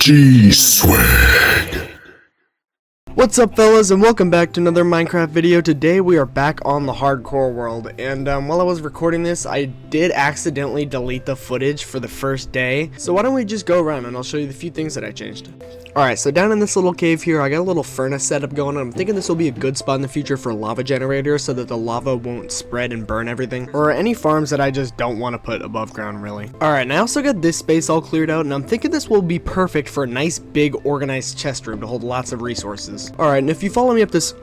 G-Swag. What's up, fellas, and welcome back to another Minecraft video. Today we are back on the hardcore world, and while I was recording this, I did accidentally delete the footage for the first day. So why don't we just go around and I'll show you the few things that I changed. Alright, so down in this little cave here, I got a little furnace setup going on. I'm thinking this will be a good spot in the future for a lava generator so that the lava won't spread and burn everything. Or any farms that I just don't want to put above ground, really. Alright, and I also got this space all cleared out, and I'm thinking this will be perfect for a nice, big, organized chest room to hold lots of resources. Alright, and if you follow me up this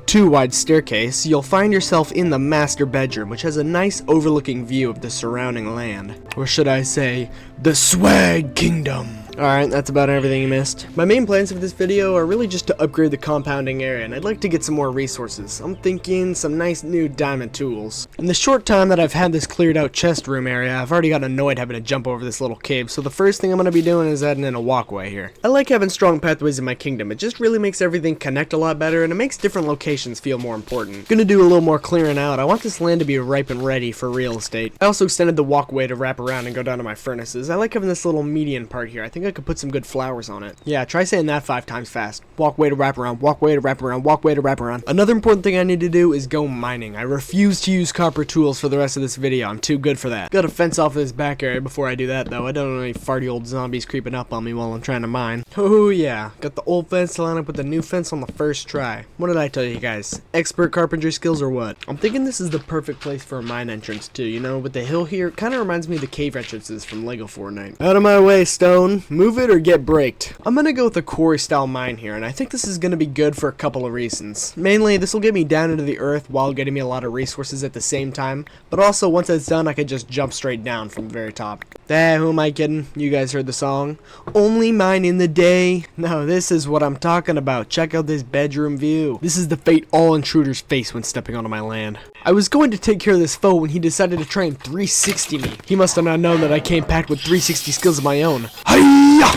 too wide staircase, you'll find yourself in the master bedroom, which has a nice overlooking view of the surrounding land. Or should I say, the Swag Kingdom. Alright, that's about everything you missed. My main plans for this video are really just to upgrade the compounding area, and I'd like to get some more resources. I'm thinking some nice new diamond tools. In the short time that I've had this cleared out chest room area, I've already gotten annoyed having to jump over this little cave, so the first thing I'm going to be doing is adding in a walkway here. I like having strong pathways in my kingdom. It just really makes everything connect a lot better, and it makes different locations feel more important. Gonna do a little more clearing out. I want this land to be ripe and ready for real estate. I also extended the walkway to wrap around and go down to my furnaces. I like having this little median part here. I think I could put some good flowers on it. Yeah, try saying that 5 times fast. Walkway to wrap around, walkway to wrap around, walkway to wrap around. Another important thing I need to do is go mining. I refuse to use copper tools for the rest of this video. I'm too good for that. Gotta fence off this back area before I do that, though. I don't want any farty old zombies creeping up on me while I'm trying to mine. Oh yeah, got the old fence to line up with the new fence on the first try. What did I tell you guys? Expert carpentry skills or what? I'm thinking this is the perfect place for a mine entrance too. You know, with the hill here, it kind of reminds me of the cave entrances from Lego Fortnite. Out of my way, stone. Move it or get braked. I'm gonna go with a quarry style mine here, and I think this is gonna be good for a couple of reasons. Mainly, this will get me down into the earth while getting me a lot of resources at the same time, but also once it's done, I could just jump straight down from the very top. Who am I kidding? You guys heard the song. Only mine in the day. No, this is what I'm talking about. Check out this bedroom view. This is the fate all intruders face when stepping onto my land. I was going to take care of this foe when he decided to try and 360 me. He must have not known that I came packed with 360 skills of my own. Hi-ya!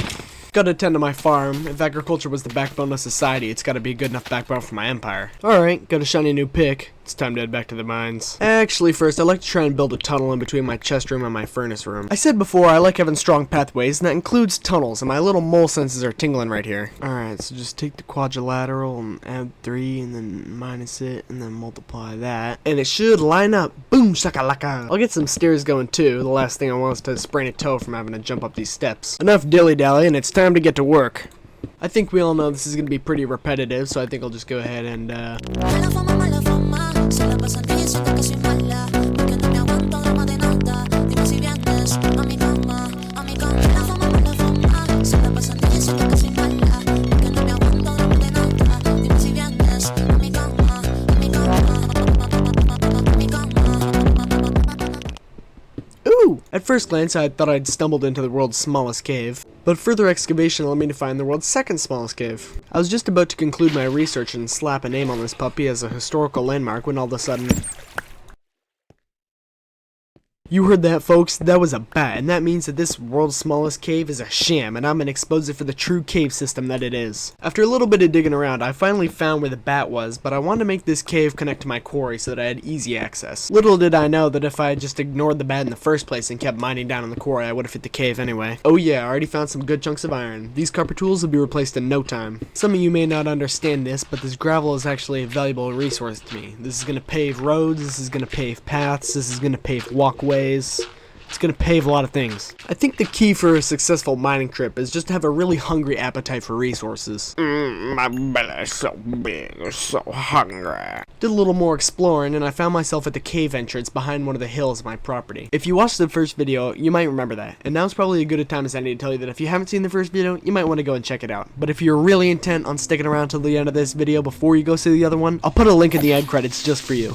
Gotta tend to my farm. If agriculture was the backbone of society, it's gotta be a good enough backbone for my empire. Alright, got a shiny new pick. It's time to head back to the mines. Actually, first, I'd like to try and build a tunnel in between my chest room and my furnace room. I said before, I like having strong pathways, and that includes tunnels, and my little mole senses are tingling right here. Alright, so just take the quadrilateral and add 3, and then minus it, and then multiply that. And it should line up. Boom, shakalaka. I'll get some stairs going too. The last thing I want is to sprain a toe from having to jump up these steps. Enough dilly-dally, and it's time to get to work. I think we all know this is going to be pretty repetitive, so I think I'll just go ahead and, At first glance, I thought I'd stumbled into the world's smallest cave, but further excavation led me to find the world's second smallest cave. I was just about to conclude my research and slap a name on this puppy as a historical landmark when all of a sudden... You heard that, folks? That was a bat, and that means that this world's smallest cave is a sham, and I'm gonna expose it for the true cave system that it is. After a little bit of digging around, I finally found where the bat was, but I wanted to make this cave connect to my quarry so that I had easy access. Little did I know that if I had just ignored the bat in the first place and kept mining down in the quarry, I would have hit the cave anyway. Oh yeah, I already found some good chunks of iron. These copper tools will be replaced in no time. Some of you may not understand this, but this gravel is actually a valuable resource to me. This is gonna pave roads, this is gonna pave paths, this is gonna pave walkways. It's gonna pave a lot of things. I think the key for a successful mining trip is just to have a really hungry appetite for resources. My belly's so big, so hungry. Did a little more exploring, and I found myself at the cave entrance behind one of the hills of my property. If you watched the first video, you might remember that, and now's probably as good a time as any to tell you that if you haven't seen the first video, you might want to go and check it out. But if you're really intent on sticking around till the end of this video before you go see the other one, I'll put a link in the end credits just for you.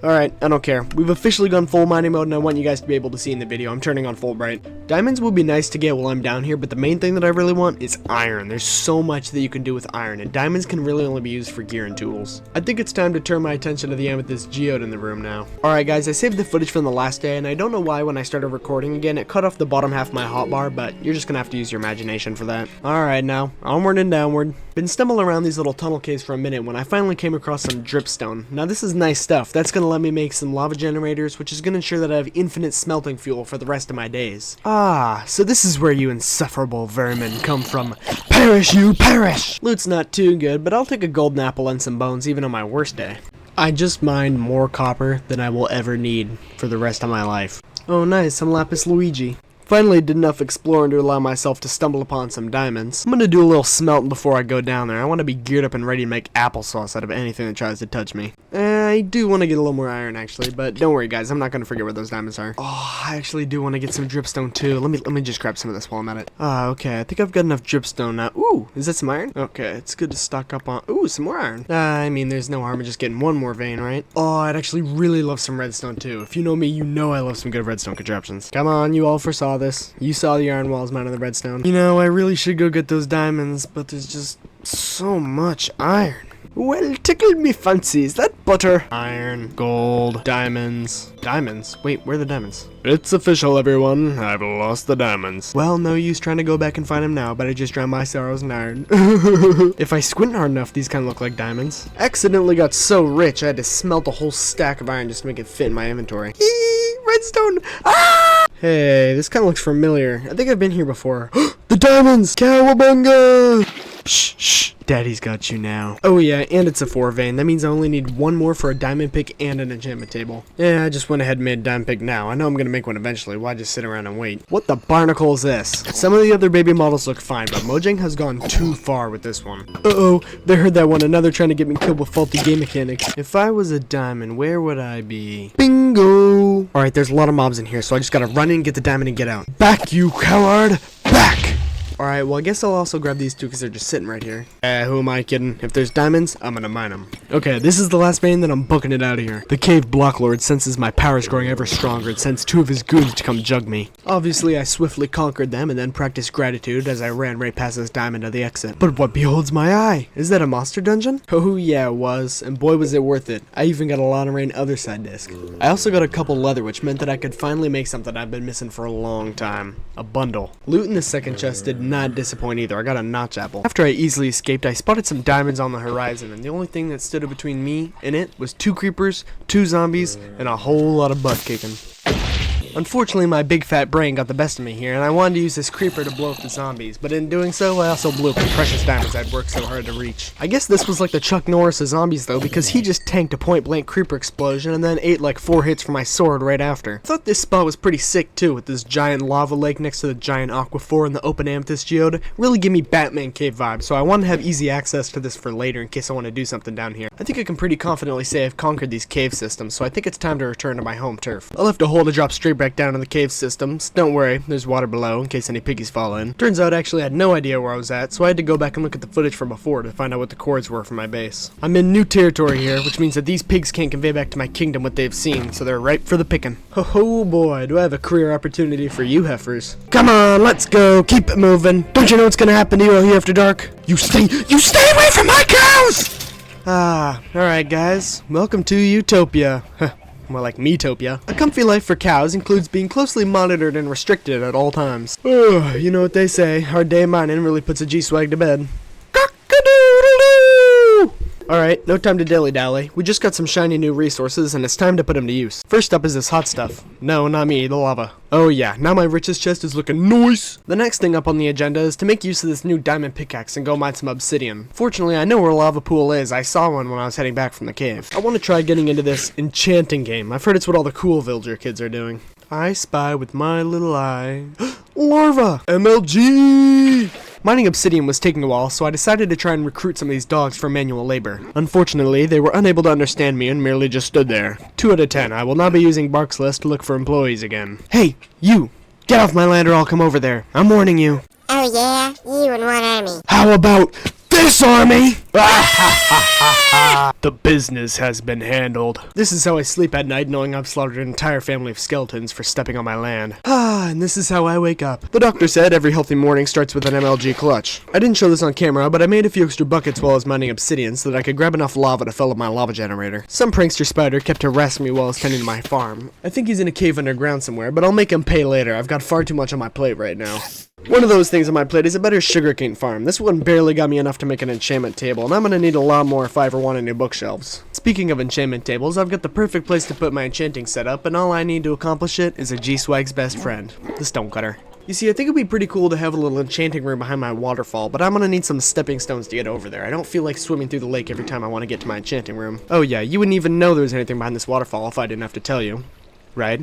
Alright, I don't care. We've officially gone full mining mode, and I want you guys to be able to see in the video. I'm turning on full bright. Diamonds would be nice to get while I'm down here, but the main thing that I really want is iron. There's so much that you can do with iron, and diamonds can really only be used for gear and tools. I think it's time to turn my attention to the amethyst geode in the room now. Alright guys, I saved the footage from the last day, and I don't know why when I started recording again, it cut off the bottom half of my hotbar, but you're just gonna have to use your imagination for that. Alright now, onward and downward. Been stumbling around these little tunnel caves for a minute when I finally came across some dripstone. Now this is nice stuff. That's gonna let me make some lava generators, which is gonna ensure that I have infinite smelting fuel for the rest of my days. Ah, so this is where you insufferable vermin come from. Perish, you perish! Loot's not too good, but I'll take a golden apple and some bones even on my worst day. I just mined more copper than I will ever need for the rest of my life. Oh nice, some lapis Luigi. Finally did enough exploring to allow myself to stumble upon some diamonds. I'm gonna do a little smelting before I go down there. I want to be geared up and ready to make applesauce out of anything that tries to touch me. I do want to get a little more iron actually, but don't worry guys, I'm not gonna forget where those diamonds are. Oh, I actually do want to get some dripstone too. Let me just grab some of this while I'm at it. Okay, I think I've got enough dripstone now. Ooh, is that some iron? Okay, it's good to stock up on. Ooh, some more iron. I mean, there's no harm in just getting one more vein, right? Oh, I'd actually really love some redstone too. If you know me, you know I love some good redstone contraptions. Come on, you all foresaw this. You saw the iron walls mounted on the redstone. You know, I really should go get those diamonds, but there's just so much iron. Well, tickled me fancies, that butter. Iron, gold, diamonds. Diamonds? Wait, where are the diamonds? It's official, everyone. I've lost the diamonds. Well, no use trying to go back and find them now, but I just drowned my sorrows in iron. If I squint hard enough, these kind of look like diamonds. Accidentally got so rich, I had to smelt a whole stack of iron just to make it fit in my inventory. Redstone! Ah! Hey, this kind of looks familiar. I think I've been here before. The diamonds! Cowabunga! Shh, shh. Daddy's got you now. Oh yeah, and it's a 4 vein. That means I only need one more for a diamond pick and an enchantment table. Yeah, I just went ahead and made a diamond pick now. I know I'm gonna make one eventually. Why just sit around and wait? What the barnacle is this? Some of the other baby models look fine, but Mojang has gone too far with this one. Uh-oh, they heard that one. Another trying to get me killed with faulty game mechanics. If I was a diamond, where would I be? Bingo! Alright, there's a lot of mobs in here, so I just gotta run in, get the diamond, and get out. Back, you coward! Back! Alright, well I guess I'll also grab these two because they're just sitting right here. Who am I kidding? If there's diamonds, I'm gonna mine them. Okay, this is the last vein, then I'm booking it out of here. The cave block lord senses my powers growing ever stronger and sends 2 of his goons to come jug me. Obviously, I swiftly conquered them and then practiced gratitude as I ran right past this diamond to the exit. But what beholds my eye? Is that a monster dungeon? Oh yeah, it was, and boy was it worth it. I even got a lot of rain other side disc. I also got a couple leather, which meant that I could finally make something I've been missing for a long time. A bundle. Loot in the second chest did not disappoint either. I got a notch apple. After I easily escaped, I spotted some diamonds on the horizon, and the only thing that stood between me and it was 2 creepers, 2 zombies, and a whole lot of butt kicking. Unfortunately, my big fat brain got the best of me here, and I wanted to use this creeper to blow up the zombies, but in doing so, I also blew up the precious diamonds I'd worked so hard to reach. I guess this was like the Chuck Norris of zombies though, because he just tanked a point-blank creeper explosion and then ate like 4 hits from my sword right after. I thought this spot was pretty sick too, with this giant lava lake next to the giant aquifer and the open amethyst geode. Really give me Batman cave vibes, so I want to have easy access to this for later in case I want to do something down here. I think I can pretty confidently say I've conquered these cave systems, so I think it's time to return to my home turf. I'll have to hold a drop straight back down in the cave systems. Don't worry, there's water below in case any piggies fall in. Turns out I actually had no idea where I was at, so I had to go back and look at the footage from before to find out what the coords were for my base. I'm in new territory here, which means that these pigs can't convey back to my kingdom what they've seen, so they're ripe for the picking. Oh boy, do I have a career opportunity for you heifers. Come on, let's go, keep it moving. Don't you know what's gonna happen to you out here after dark? You stay away from my cows! Alright guys, welcome to Utopia. More like Metopia. A comfy life for cows includes being closely monitored and restricted at all times. You know what they say, hard day mining really puts a G-swag to bed. Cock-a-doodle-doo! Alright, no time to dilly-dally. We just got some shiny new resources and it's time to put them to use. First up is this hot stuff. No, not me, the lava. Oh yeah, now my richest chest is looking nice! The next thing up on the agenda is to make use of this new diamond pickaxe and go mine some obsidian. Fortunately, I know where a lava pool is. I saw one when I was heading back from the cave. I want to try getting into this enchanting game. I've heard it's what all the cool villager kids are doing. I spy with my little eye. Larva! MLG! Mining obsidian was taking a while, so I decided to try and recruit some of these dogs for manual labor. Unfortunately, they were unable to understand me and merely just stood there. 2 out of 10, I will not be using Bark's List to look for employees again. Hey, you! Get off my land or I'll come over there. I'm warning you. Oh yeah? You and what army? How about this army? The business has been handled. This is how I sleep at night, knowing I've slaughtered an entire family of skeletons for stepping on my land. And this is how I wake up. The doctor said every healthy morning starts with an MLG clutch. I didn't show this on camera, but I made a few extra buckets while I was mining obsidian so that I could grab enough lava to fill up my lava generator. Some prankster spider kept harassing me while I was tending to my farm. I think he's in a cave underground somewhere, but I'll make him pay later. I've got far too much on my plate right now. One of those things on my plate is a better sugarcane farm. This one barely got me enough to make an enchantment table. table, and I'm gonna need a lot more if I ever want any bookshelves. Speaking of enchantment tables, I've got the perfect place to put my enchanting setup, and all I need to accomplish it is a G-Swag's best friend, the stonecutter. You see, I think it'd be pretty cool to have a little enchanting room behind my waterfall, but I'm gonna need some stepping stones to get over there. I don't feel like swimming through the lake every time I want to get to my enchanting room. Oh yeah, you wouldn't even know there was anything behind this waterfall if I didn't have to tell you. Right?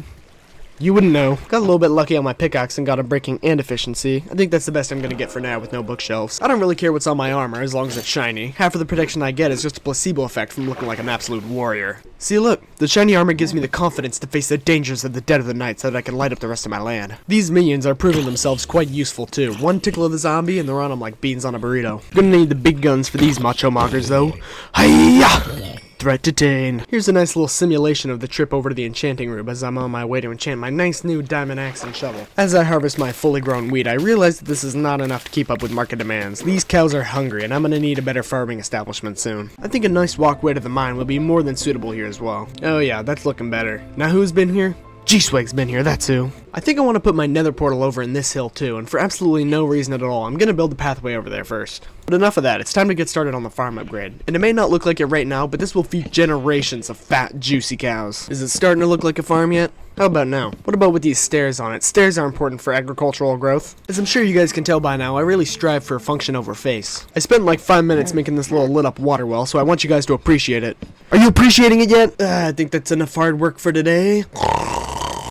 You wouldn't know. Got a little bit lucky on my pickaxe and got a breaking and efficiency. I think that's the best I'm gonna get for now with no bookshelves. I don't really care what's on my armor as long as it's shiny. Half of the protection I get is just a placebo effect from looking like an absolute warrior. See, look, the shiny armor gives me the confidence to face the dangers of the dead of the night so that I can light up the rest of my land. These minions are proving themselves quite useful too. One tickle of the zombie and they're on them like beans on a burrito. Gonna need the big guns for these macho mockers though. Hiya! Threat detained. Here's a nice little simulation of the trip over to the enchanting room as I'm on my way to enchant my nice new diamond axe and shovel. As I harvest my fully grown wheat, I realize that this is not enough to keep up with market demands. These cows are hungry and I'm gonna need a better farming establishment soon. I think a nice walkway to the mine will be more than suitable here as well. Oh yeah, that's looking better. Now who's been here? G-Swag's been here, that's who. I think I want to put my nether portal over in this hill too, and for absolutely no reason at all, I'm going to build a pathway over there first. But enough of that, it's time to get started on the farm upgrade. And it may not look like it right now, but this will feed generations of fat, juicy cows. Is it starting to look like a farm yet? How about now? What about with these stairs on it? Stairs are important for agricultural growth. As I'm sure you guys can tell by now, I really strive for function over face. I spent like 5 minutes making this little lit up water well, so I want you guys to appreciate it. Are you appreciating it yet? I think that's enough hard work for today.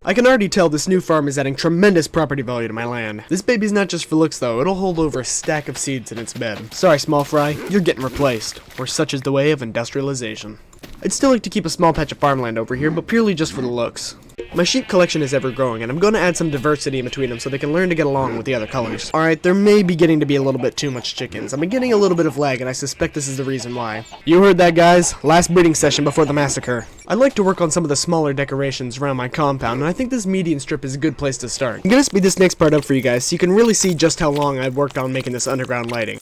I can already tell this new farm is adding tremendous property value to my land. This baby's not just for looks though, it'll hold over a stack of seeds in its bed. Sorry, small fry, you're getting replaced. Or such is the way of industrialization. I'd still like to keep a small patch of farmland over here, but purely just for the looks. My sheep collection is ever growing, and I'm going to add some diversity in between them so they can learn to get along with the other colors. Alright, there may be getting to be a little bit too much chickens. I'm getting a little bit of lag, and I suspect this is the reason why. You heard that, guys. Last breeding session before the massacre. I'd like to work on some of the smaller decorations around my compound, and I think this median strip is a good place to start. I'm going to speed this next part up for you guys so you can really see just how long I've worked on making this underground lighting.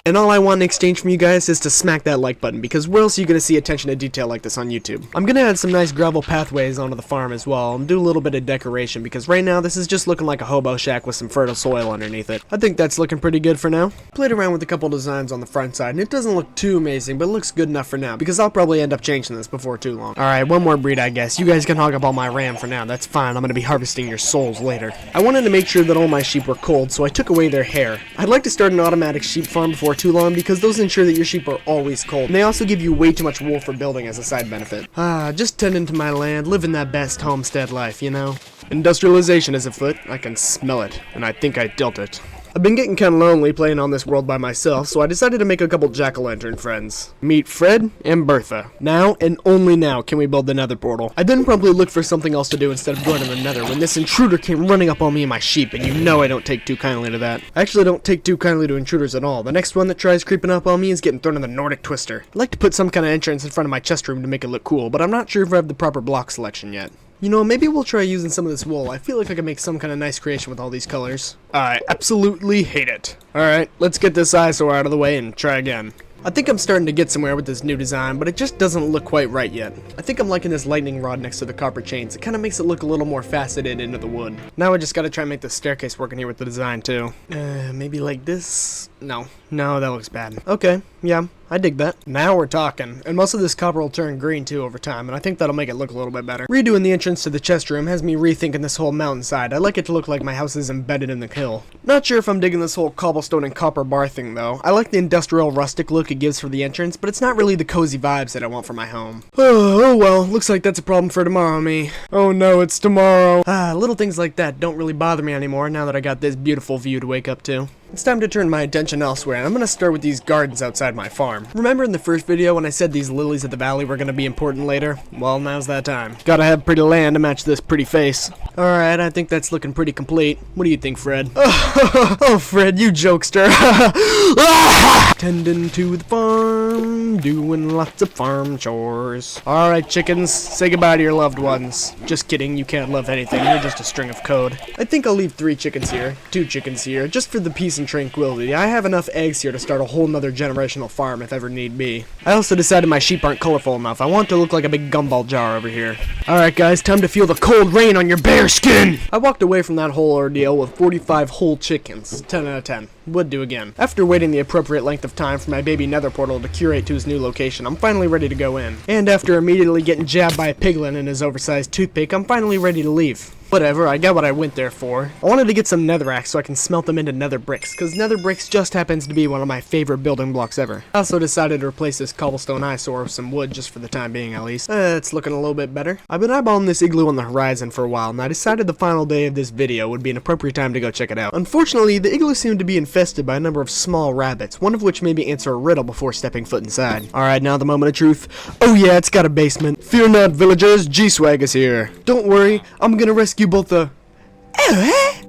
And all I want in exchange from you guys is to smack that like button, because where else are you going to see attention to detail like this on YouTube? I'm going to add some nice gravel pathways onto the farm as well, and do a little bit of decoration, because right now this is just looking like a hobo shack with some fertile soil underneath it. I think that's looking pretty good for now. Played around with a couple designs on the front side, and it doesn't look too amazing, but it looks good enough for now, because I'll probably end up changing this before too long. Alright, one more breed I guess. You guys can hog up all my ram for now, that's fine. I'm going to be harvesting your souls later. I wanted to make sure that all my sheep were cold, so I took away their hair. I'd like to start an automatic sheep farm before too long, because those ensure that your sheep are always cold, and they also give you way too much wool for building as a side benefit. Just tending to my land, living that best homestead life, you know? Industrialization is afoot, I can smell it, and I think I dealt it. I've been getting kinda lonely playing on this world by myself, so I decided to make a couple jack-o'-lantern friends. Meet Fred and Bertha. Now, and only now, can we build the nether portal. I then probably looked for something else to do instead of going to the nether when this intruder came running up on me and my sheep, and you know I don't take too kindly to that. I actually don't take too kindly to intruders at all. The next one that tries creeping up on me is getting thrown in the Nordic Twister. I'd like to put some kind of entrance in front of my chest room to make it look cool, but I'm not sure if I have the proper block selection yet. You know, maybe we'll try using some of this wool. I feel like I can make some kind of nice creation with all these colors. I absolutely hate it. Alright, let's get this eyesore out of the way and try again. I think I'm starting to get somewhere with this new design, but it just doesn't look quite right yet. I think I'm liking this lightning rod next to the copper chains. It kind of makes it look a little more faceted into the wood. Now I just gotta try and make the staircase work in here with the design too. Maybe like this? No, that looks bad. Okay, yeah, I dig that. Now we're talking. And most of this copper will turn green too over time, and I think that'll make it look a little bit better. Redoing the entrance to the chest room has me rethinking this whole mountainside. I like it to look like my house is embedded in the hill. Not sure if I'm digging this whole cobblestone and copper bar thing though. I like the industrial rustic look it gives for the entrance, but it's not really the cozy vibes that I want for my home. Oh well, looks like that's a problem for tomorrow, me. Oh no, it's tomorrow. Little things like that don't really bother me anymore now that I got this beautiful view to wake up to. It's time to turn my attention elsewhere, and I'm going to start with these gardens outside my farm. Remember in the first video when I said these lilies of the valley were going to be important later? Well, now's that time. Gotta have pretty land to match this pretty face. Alright, I think that's looking pretty complete. What do you think, Fred? Oh, Fred, you jokester. Tending to the farm, doing lots of farm chores. Alright, chickens, say goodbye to your loved ones. Just kidding, you can't love anything, you're just a string of code. I think I'll leave 3 chickens here, 2 chickens here, just for the peace and tranquility. I have enough eggs here to start a whole nother generational farm if ever need be. I also decided my sheep aren't colorful enough. I want it to look like a big gumball jar over here. Alright guys, time to feel the cold rain on your bare skin! I walked away from that whole ordeal with 45 whole chickens. 10 out of 10. Would do again. After waiting the appropriate length of time for my baby nether portal to curate to his new location, I'm finally ready to go in. And after immediately getting jabbed by a piglin and his oversized toothpick, I'm finally ready to leave. Whatever, I got what I went there for. I wanted to get some netherrack so I can smelt them into nether bricks, cause nether bricks just happens to be one of my favorite building blocks ever. I also decided to replace this cobblestone eyesore with some wood just for the time being at least. It's looking a little bit better. I've been eyeballing this igloo on the horizon for a while, and I decided the final day of this video would be an appropriate time to go check it out. Unfortunately, the igloo seemed to be infested by a number of small rabbits, one of which made me answer a riddle before stepping foot inside. Alright, now the moment of truth. Oh yeah, it's got a basement. Fear not, villagers, G-Swag is here. Don't worry, I'm gonna rescue both the...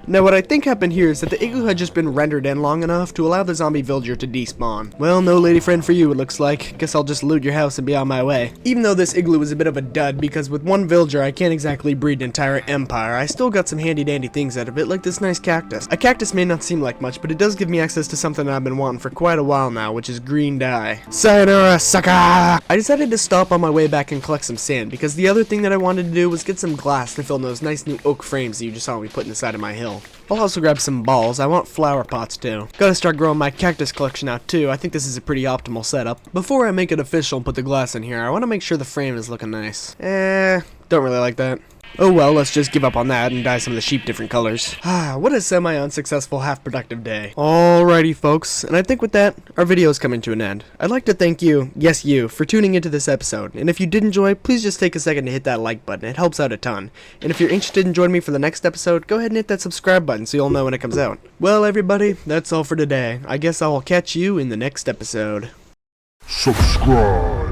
Now what I think happened here is that the igloo had just been rendered in long enough to allow the zombie villager to despawn. Well, no lady friend for you it looks like. Guess I'll just loot your house and be on my way. Even though this igloo is a bit of a dud because with one villager I can't exactly breed an entire empire, I still got some handy dandy things out of it like this nice cactus. A cactus may not seem like much, but it does give me access to something I've been wanting for quite a while now, which is green dye. Sayonara, sucker! I decided to stop on my way back and collect some sand because the other thing that I wanted to do was get some glass to fill in those nice new oak frames that you just saw me put in the side of my hill. I'll also grab some balls. I want flower pots too. Gotta start growing my cactus collection out too. I think this is a pretty optimal setup. Before I make it official and put the glass in here, I want to make sure the frame is looking nice. Don't really like that. Oh well, let's just give up on that and dye some of the sheep different colors. What a semi-unsuccessful half-productive day. Alrighty folks, and I think with that, our video is coming to an end. I'd like to thank you, yes you, for tuning into this episode, and if you did enjoy, please just take a second to hit that like button, it helps out a ton. And if you're interested in joining me for the next episode, go ahead and hit that subscribe button so you'll know when it comes out. Well everybody, that's all for today. I guess I'll catch you in the next episode. Subscribe.